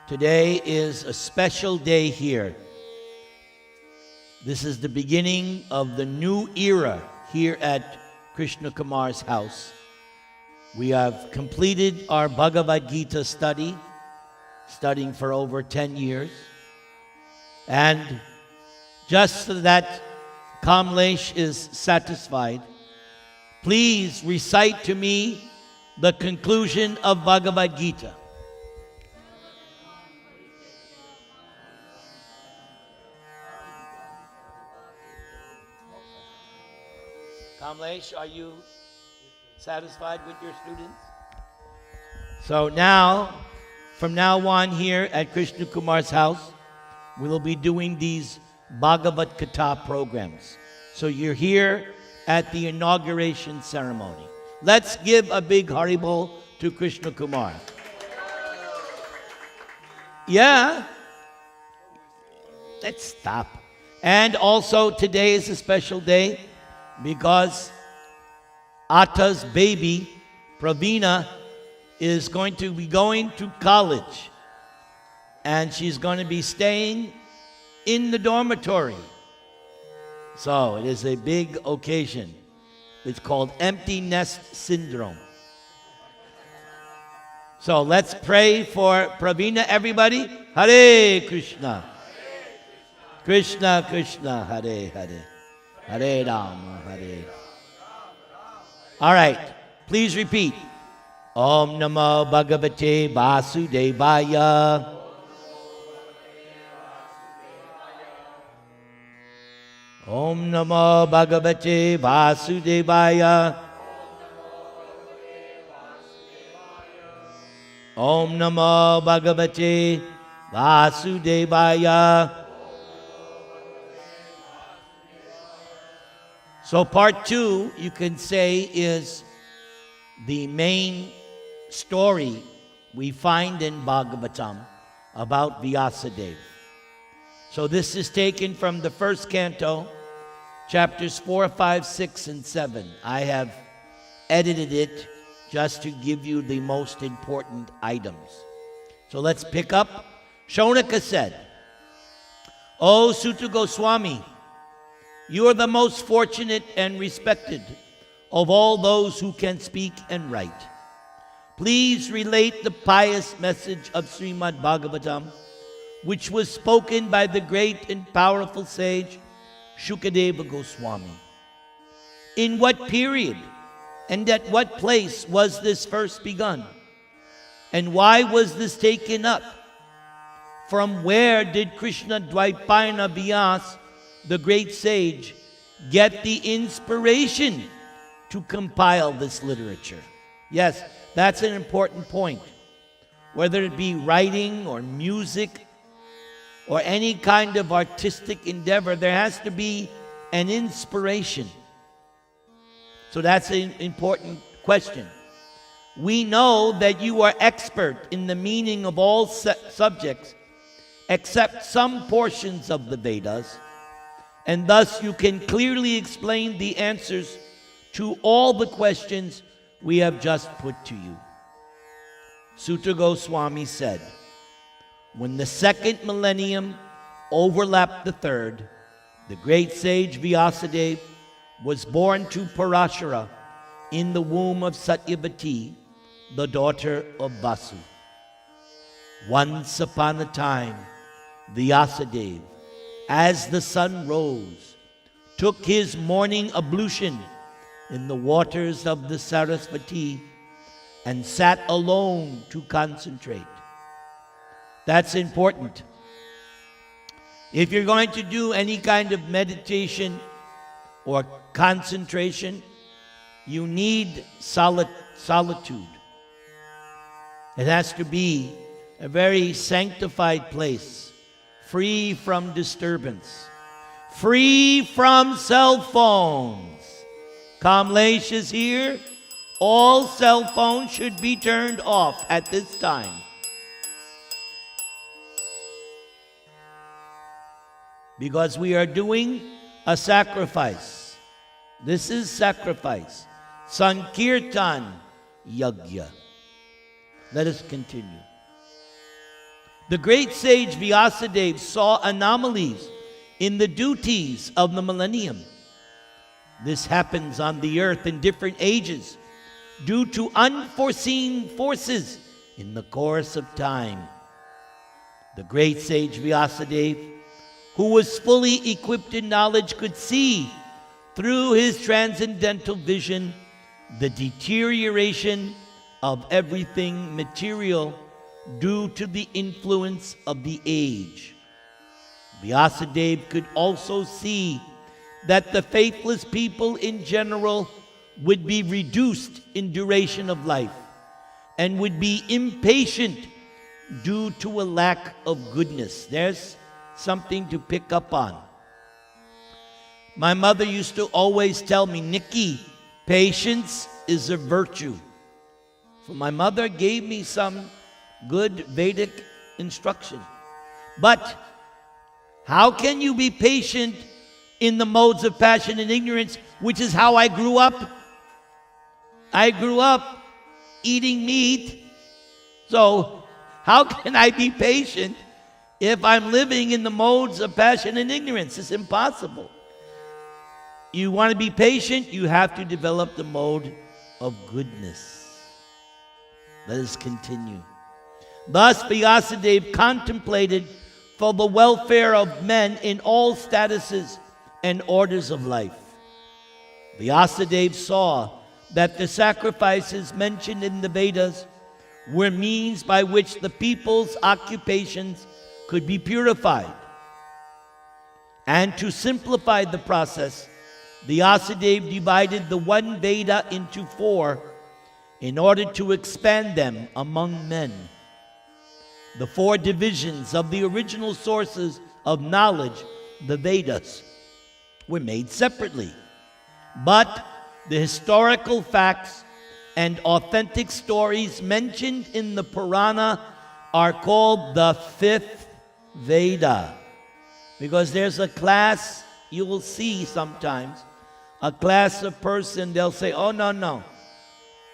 Today is a special day here. This is the beginning of the new era here at Krishna Kumar's house. We have completed our Bhagavat-katha studying for over 10 years. And just so that Kamlesh is satisfied, please recite to me the conclusion of Bhagavat-katha. Kamlesh, are you satisfied with your students? So now, from now on here at Krishna Kumar's house, we will be doing these Bhagavat-katha programs. So you're here at the inauguration ceremony. Let's give a big Haribol to Krishna Kumar. Yeah. Let's stop. And also today is a special day because Atta's baby, Pravina, is going to be going to college. And she's going to be staying in the dormitory. So it is a big occasion. It's called empty nest syndrome. So let's pray for Pravina, everybody. Hare Krishna. Krishna Krishna, Hare Hare. Hare Rama, Hare. All right, please repeat. Om Namo Bhagavate Vasudevaya. Om Namo Bhagavate Vasudevaya. Om Namo Bhagavate Vasudevaya. So part 2, you can say, is the main story we find in Bhagavatam about Vyasadeva. So this is taken from the first canto, chapters 4, 5, 6, and 7. I have edited it just to give you the most important items. So let's pick up. Shaunaka said, O Suta Goswami, you are the most fortunate and respected of all those who can speak and write. Please relate the pious message of Srimad Bhagavatam, which was spoken by the great and powerful sage Shukadeva Goswami. In what period and at what place was this first begun? And why was this taken up? From where did Krishna Dvaipayana Vyas, the great sage, get the inspiration to compile this literature? Yes, that's an important point. Whether it be writing or music or any kind of artistic endeavor, there has to be an inspiration. So that's an important question. We know that you are expert in the meaning of all subjects except some portions of the Vedas, and thus you can clearly explain the answers to all the questions we have just put to you. Suta Goswami said, when the second millennium overlapped the third, the great sage Vyasadeva was born to Parashara in the womb of Satyavati, the daughter of Vasu. Once upon a time, Vyasadeva, as the sun rose, took his morning ablution in the waters of the Sarasvati and sat alone to concentrate. That's important. If you're going to do any kind of meditation or concentration, you need solitude. It has to be a very sanctified place, free from disturbance, free from cell phones. Kamlesh is here. All cell phones should be turned off at this time. Because we are doing a sacrifice. This is sacrifice. Sankirtan Yagya. Let us continue. The great sage Vyasadeva saw anomalies in the duties of the millennium. This happens on the earth in different ages due to unforeseen forces in the course of time. The great sage Vyasadeva, who was fully equipped in knowledge, could see through his transcendental vision the deterioration of everything material due to the influence of the age. Vyasadeva could also see that the faithless people in general would be reduced in duration of life and would be impatient due to a lack of goodness. There's something to pick up on. My mother used to always tell me, Nikki, patience is a virtue. So my mother gave me some good Vedic instruction. But how can you be patient in the modes of passion and ignorance, which is how I grew up? I grew up eating meat. So how can I be patient if I'm living in the modes of passion and ignorance? It's impossible. You want to be patient, you have to develop the mode of goodness. Let us continue. Thus, Vyasadeva contemplated for the welfare of men in all statuses and orders of life. Vyasadeva saw that the sacrifices mentioned in the Vedas were means by which the people's occupations could be purified. And to simplify the process, Vyasadeva divided the one Veda into 4 in order to expand them among men. The 4 divisions of the original sources of knowledge, the Vedas, were made separately. But the historical facts and authentic stories mentioned in the Purana are called the 5th Veda. Because there's a class you will see sometimes, a class of person, they'll say, oh, no,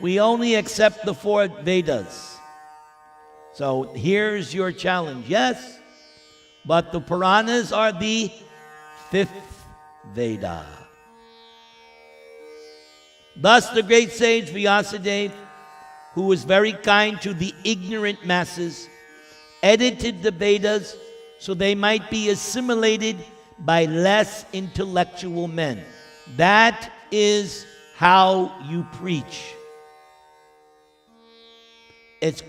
we only accept the 4 Vedas. So here's your challenge. Yes, but the Puranas are the 5th Veda. Thus the great sage Vyasadeva, who was very kind to the ignorant masses, edited the Vedas so they might be assimilated by less intellectual men. That is how you preach.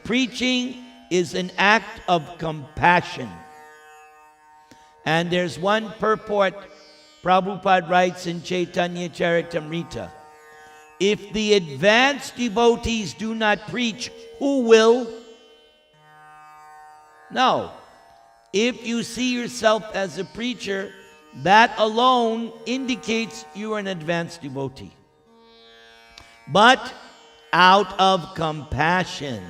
Preaching is an act of compassion. And there's one purport Prabhupada writes in Chaitanya Charitamrita. If the advanced devotees do not preach, who will? No. If you see yourself as a preacher, that alone indicates you are an advanced devotee. But out of compassion,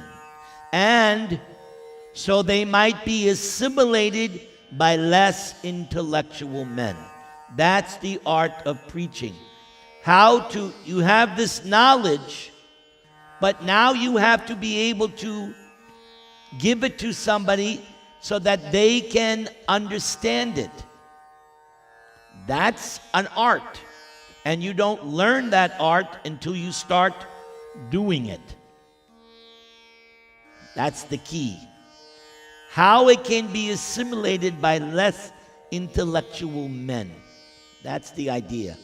and so they might be assimilated by less intellectual men. That's the art of preaching. You have this knowledge, but now you have to be able to give it to somebody so that they can understand it. That's an art. And you don't learn that art until you start doing it. That's the key. How it can be assimilated by less intellectual men. That's the idea.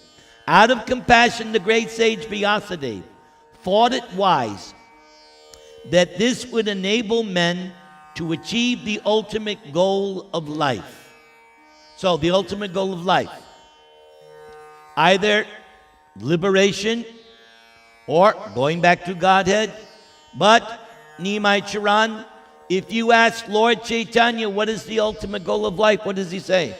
Out of compassion, the great sage Vyasadeva thought it wise that this would enable men to achieve the ultimate goal of life. So, the ultimate goal of life, either liberation or going back to Godhead. But, Nimai Charan, if you ask Lord Chaitanya, what is the ultimate goal of life? What does he say?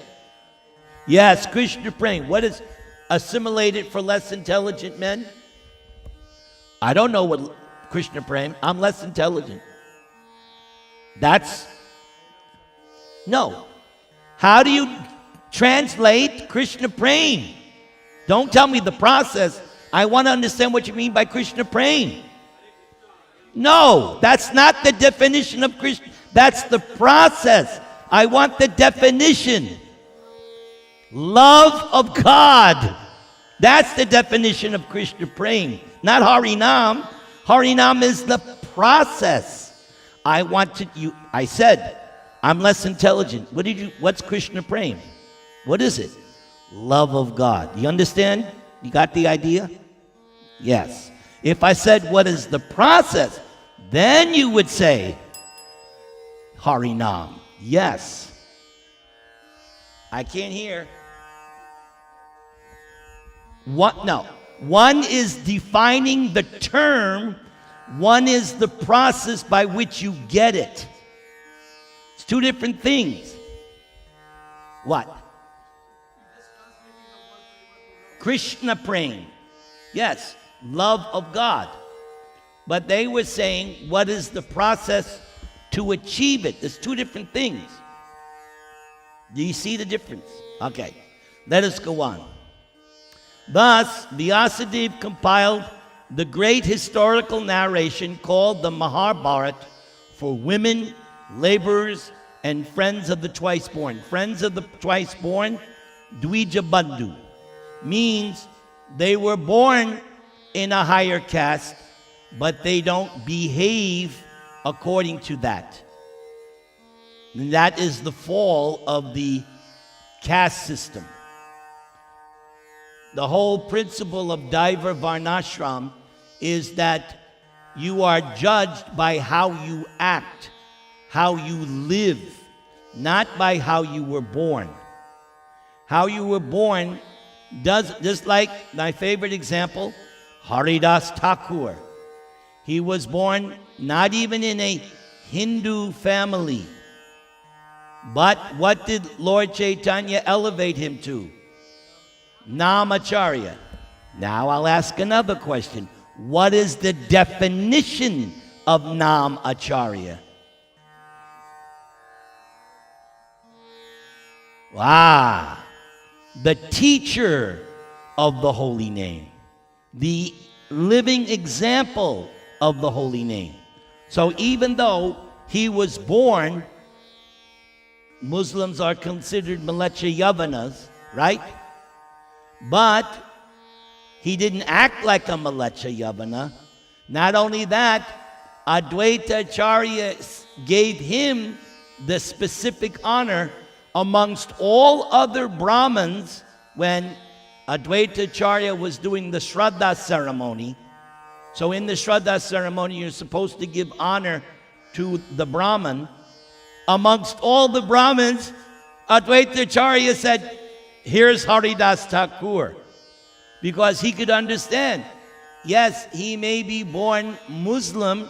Yes, Krishna praying. What is assimilated for less intelligent men? I don't know what Krishna praying. I'm less intelligent. No. How do you translate Krishna praying? Don't tell me the process. I want to understand what you mean by Krishna praying. No, that's not the definition of Krishna. That's the process. I want the definition. Love of God. That's the definition of Krishna praying. Not Harinam. Harinam is the process. I said, I'm less intelligent. What's Krishna praying? What is it? Love of God. You understand? You got the idea? Yes. If I said, what is the process? Then you would say, Harinam. Yes. I can't hear. What? No. One is defining the term. One is the process by which you get it. It's two different things. What? Krishna praying. Yes, love of God. But they were saying, what is the process to achieve it? There's two different things. Do you see the difference? Okay, let us go on. Thus, Vyasadeva compiled the great historical narration called the Mahabharata for women, laborers, and friends of the twice-born. Friends of the twice-born, Dvija Bandhu, means they were born in a higher caste, but they don't behave according to that. And that is the fall of the caste system. The whole principle of Daiva Varnashram is that you are judged by how you act, how you live, not by how you were born. How you were born does, just like my favorite example, Haridas Thakur. He was born not even in a Hindu family. But what did Lord Chaitanya elevate him to? Namacharya. Now I'll ask another question. What is the definition of Namacharya? The teacher of the holy name. The living example of the holy name. So even though he was born, Muslims are considered Malecha Yavanas, right? But he didn't act like a Malecha Yavana. Not only that, Advaita Acharya gave him the specific honor amongst all other Brahmins when Advaita Acharya was doing the Shraddha ceremony. So in the Shraddha ceremony, you're supposed to give honor to the Brahman. Amongst all the Brahmins, Advaita Acharya said, here's Haridas Thakur. Because he could understand, yes, he may be born Muslim,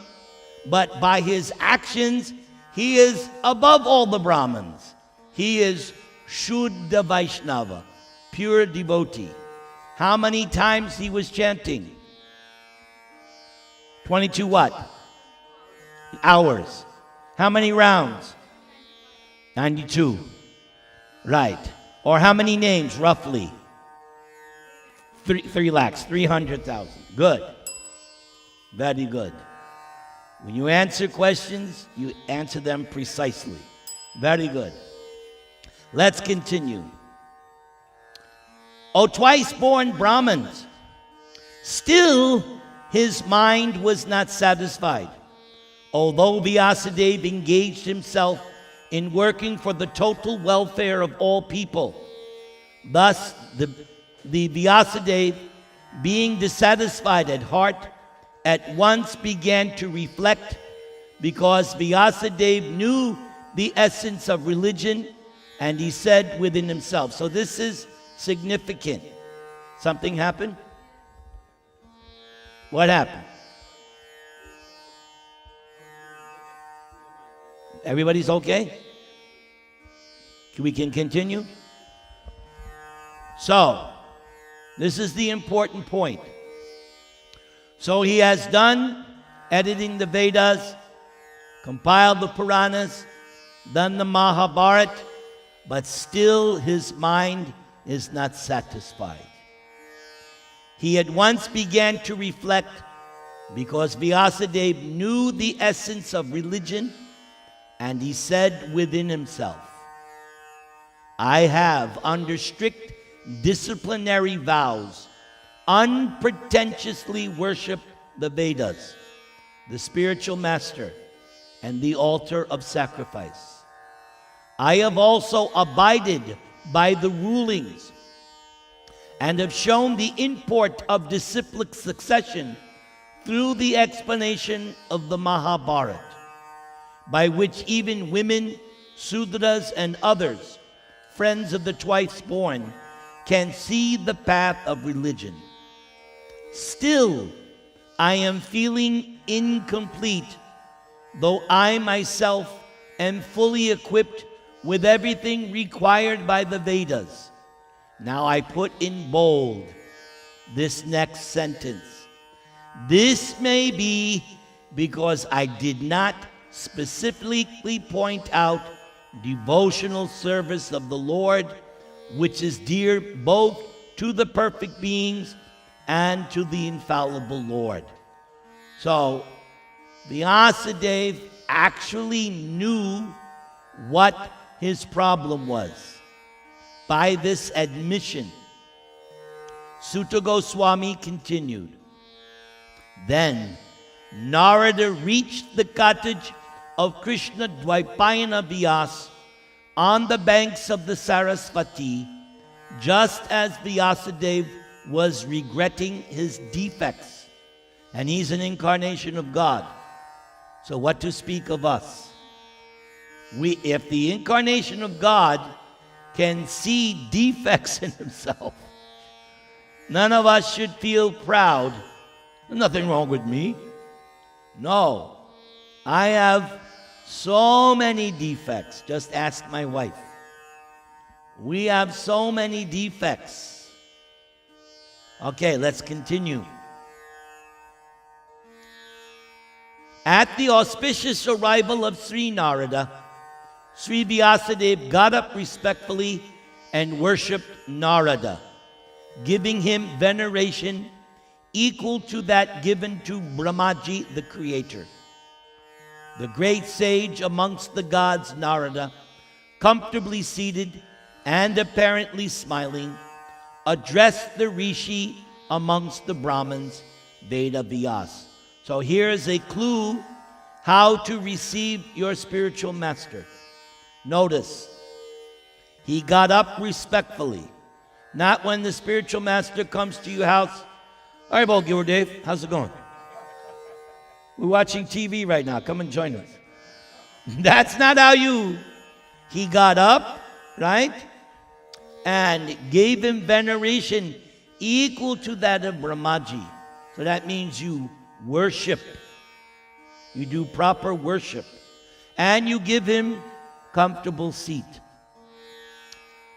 but by his actions, he is above all the Brahmins. He is Shuddha Vaishnava, pure devotee. How many times he was chanting? 22 what? Hours. How many rounds? 92. Right. Or how many names, roughly? 3 lakhs, 300,000. Good. Very good. When you answer questions, you answer them precisely. Very good. Let's continue. O twice-born Brahmins, still his mind was not satisfied. Although Vyasadeva engaged himself in working for the total welfare of all people. Thus, the Vyasadeva, being dissatisfied at heart, at once began to reflect, because Vyasadeva knew the essence of religion, and he said within himself. So this is significant. Something happened? What happened? Everybody's okay? We can continue? So, this is the important point. So he has done editing the Vedas, compiled the Puranas, done the Mahabharata, but still his mind is not satisfied. He at once began to reflect, because Vyasadeva knew the essence of religion, And he said within himself, I have, under strict disciplinary vows, unpretentiously worshiped the Vedas, the spiritual master, and the altar of sacrifice. I have also abided by the rulings and have shown the import of disciplic succession through the explanation of the Mahabharata, by which even women, Sudras, and others, friends of the twice-born, can see the path of religion. Still, I am feeling incomplete, though I myself am fully equipped with everything required by the Vedas. Now I put in bold this next sentence. This may be because I did not specifically point out devotional service of the Lord, which is dear both to the perfect beings and to the infallible Lord. So, Vyasadeva actually knew what his problem was. By this admission, Sutta Goswami continued, then Narada reached the cottage of Krishna Dvaipayana Vyas on the banks of the Sarasvati, just as Vyasadeva was regretting his defects. And he's an incarnation of God. So what to speak of us? If the incarnation of God can see defects in himself, none of us should feel proud. There's nothing wrong with me. No, I have so many defects. Just ask my wife. We have so many defects. Okay, let's continue. At the auspicious arrival of Sri Narada, Sri Vyasadeva got up respectfully and worshipped Narada, giving him veneration equal to that given to Brahmaji, the creator. The great sage amongst the gods, Narada, comfortably seated and apparently smiling, addressed the rishi amongst the Brahmins, Veda Vyas. So here's a clue how to receive your spiritual master. Notice, he got up respectfully. Not when the spiritual master comes to your house. All right, Bhagavat Dave, how's it going? We're watching TV right now. Come and join us. That's not how you. He got up, right? And gave him veneration equal to that of Brahmaji. So that means you worship. You do proper worship. And you give him comfortable seat.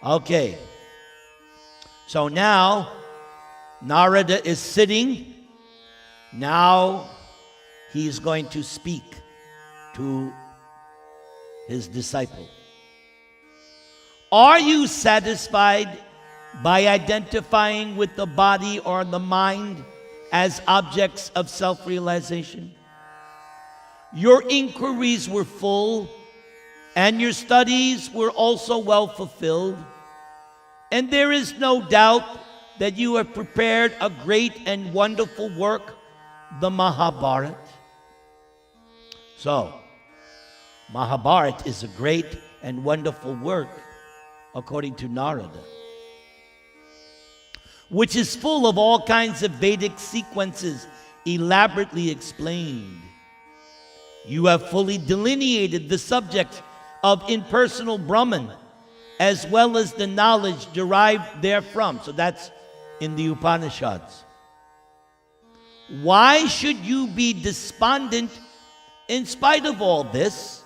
Okay. So now, Narada is sitting. Now, he's going to speak to his disciple. Are you satisfied by identifying with the body or the mind as objects of self-realization? Your inquiries were full, and your studies were also well fulfilled, and there is no doubt that you have prepared a great and wonderful work, the Mahabharata. So, Mahabharata is a great and wonderful work, according to Narada, which is full of all kinds of Vedic sequences elaborately explained. You have fully delineated the subject of impersonal Brahman, as well as the knowledge derived therefrom. So that's in the Upanishads. Why should you be despondent in spite of all this,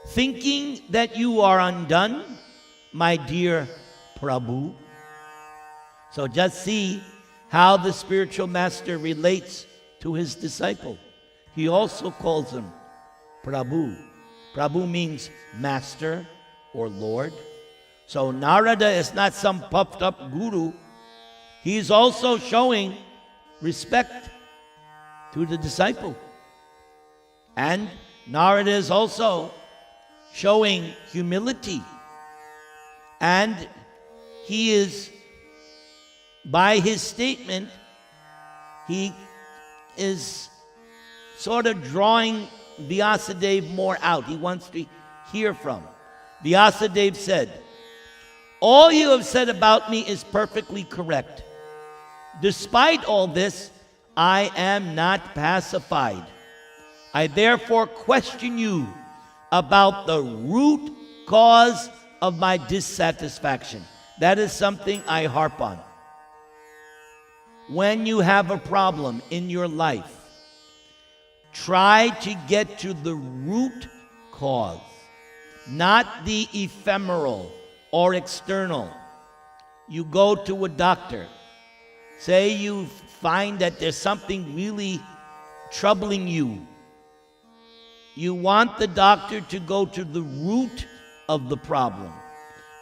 thinking that you are undone, my dear Prabhu? So just see how the spiritual master relates to his disciple. He also calls him Prabhu. Prabhu means master or Lord. So Narada is not some puffed up guru. He's also showing respect to the disciple. And Narada is also showing humility. And he is, by his statement, he is sort of drawing Vyasadeva more out. He wants to hear from. Vyasadeva said, "All you have said about me is perfectly correct. Despite all this, I am not pacified. I therefore question you about the root cause of my dissatisfaction." That is something I harp on. When you have a problem in your life, try to get to the root cause, not the ephemeral or external. You go to a doctor. Say you find that there's something really troubling you. You want the doctor to go to the root of the problem,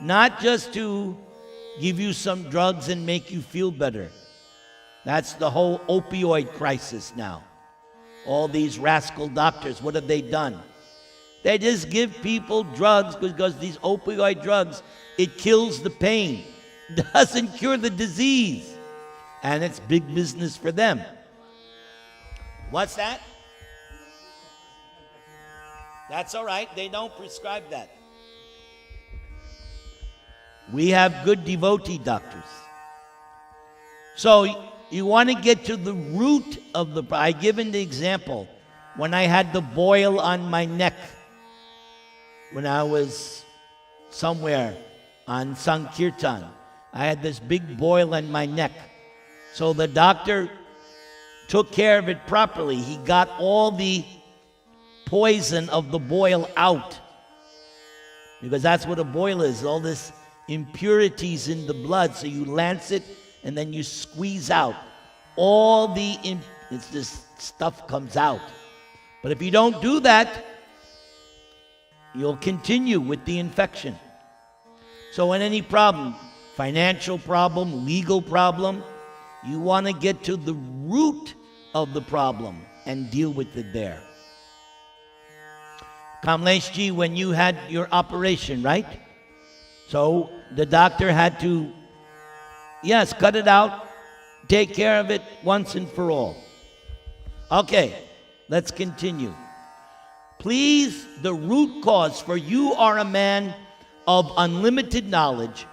not just to give you some drugs and make you feel better. That's the whole opioid crisis now. All these rascal doctors, what have they done? They just give people drugs because these opioid drugs, it kills the pain, doesn't cure the disease. And it's big business for them. What's that? That's all right. They don't prescribe that. We have good devotee doctors. So you want to get to the root of the problem. I given the example when I had the boil on my neck when I was somewhere on Sankirtan. I had this big boil on my neck. So the doctor took care of it properly. He got all the poison of the boil out, because that's what a boil is, all this impurities in the blood. So you lance it and then you squeeze out all the this stuff comes out. But if you don't do that, you'll continue with the infection. So in any problem, financial problem, legal problem, you want to get to the root of the problem and deal with it there. Kamleshji, when you had your operation, right? So the doctor had to, yes, cut it out, take care of it once and for all. Okay, let's continue. Please, the root cause, for you are a man of unlimited knowledge,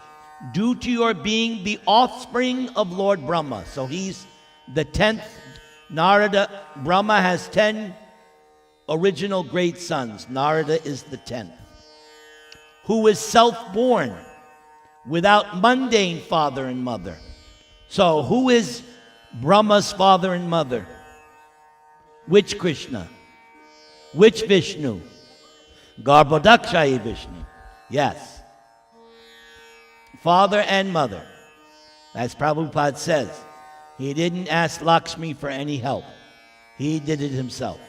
due to your being the offspring of Lord Brahma. So he's the 10th. Narada, Brahma has 10 original great sons. Narada is the 10th. Who is self-born, without mundane father and mother. So who is Brahma's father and mother? Which Krishna? Which Vishnu? Garbhodakshayi Vishnu. Yes. Father and mother. As Prabhupada says, he didn't ask Lakshmi for any help. He did it himself.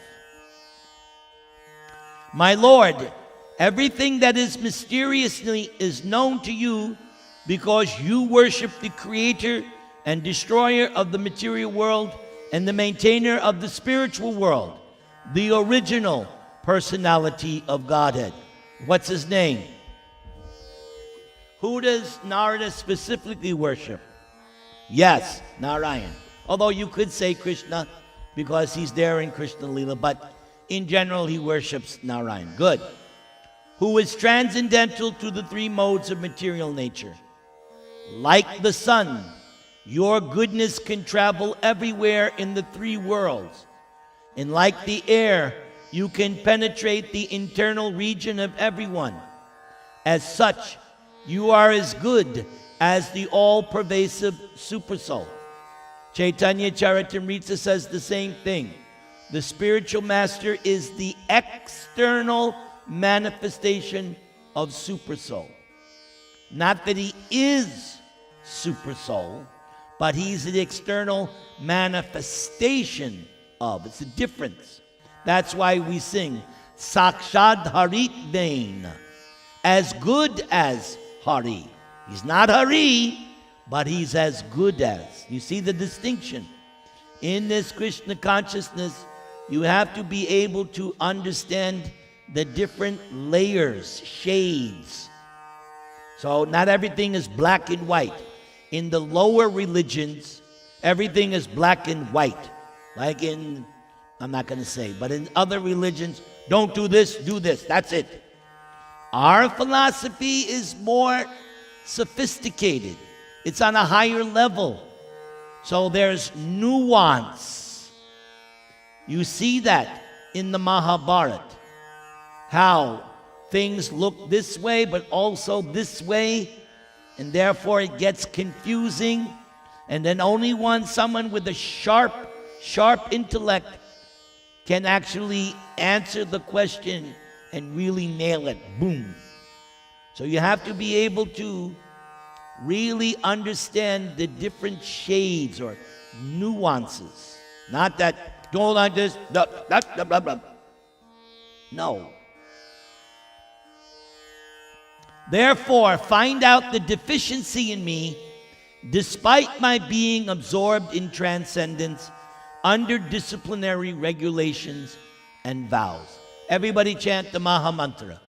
My Lord, everything that is mysteriously is known to you because you worship the creator and destroyer of the material world and the maintainer of the spiritual world, the original personality of Godhead. What's his name? Who does Narada specifically worship? Yes, Narayan. Although you could say Krishna because he's there in Krishna Lila, but in general he worships Narayan. Good. Who is transcendental to the three modes of material nature. Like the sun, your goodness can travel everywhere in the three worlds. And like the air, you can penetrate the internal region of everyone. As such, you are as good as the all-pervasive Supersoul. Chaitanya Charitamrita says the same thing. The spiritual master is the external manifestation of Supersoul. Not that he is Supersoul, but he's the external manifestation of. It's a difference. That's why we sing Sakshad Harit Vain, as good as Hari. He's not Hari, but he's as good as. You see the distinction? In this Krishna consciousness, you have to be able to understand the different layers, shades. So not everything is black and white. In the lower religions, everything is black and white. Like in, I'm not going to say, but in other religions, don't do this, do this. That's it. Our philosophy is more sophisticated. It's on a higher level. So there's nuance. You see that in the Mahabharata. How things look this way, but also this way. And therefore it gets confusing. And then only someone with a sharp intellect can actually answer the question and really nail it. Boom. So you have to be able to really understand the different shades or nuances. Not that, don't like this, blah, blah, blah, blah, blah. No. Therefore, find out the deficiency in me, despite my being absorbed in transcendence, under disciplinary regulations and vows. Everybody chant the Maha Mantra.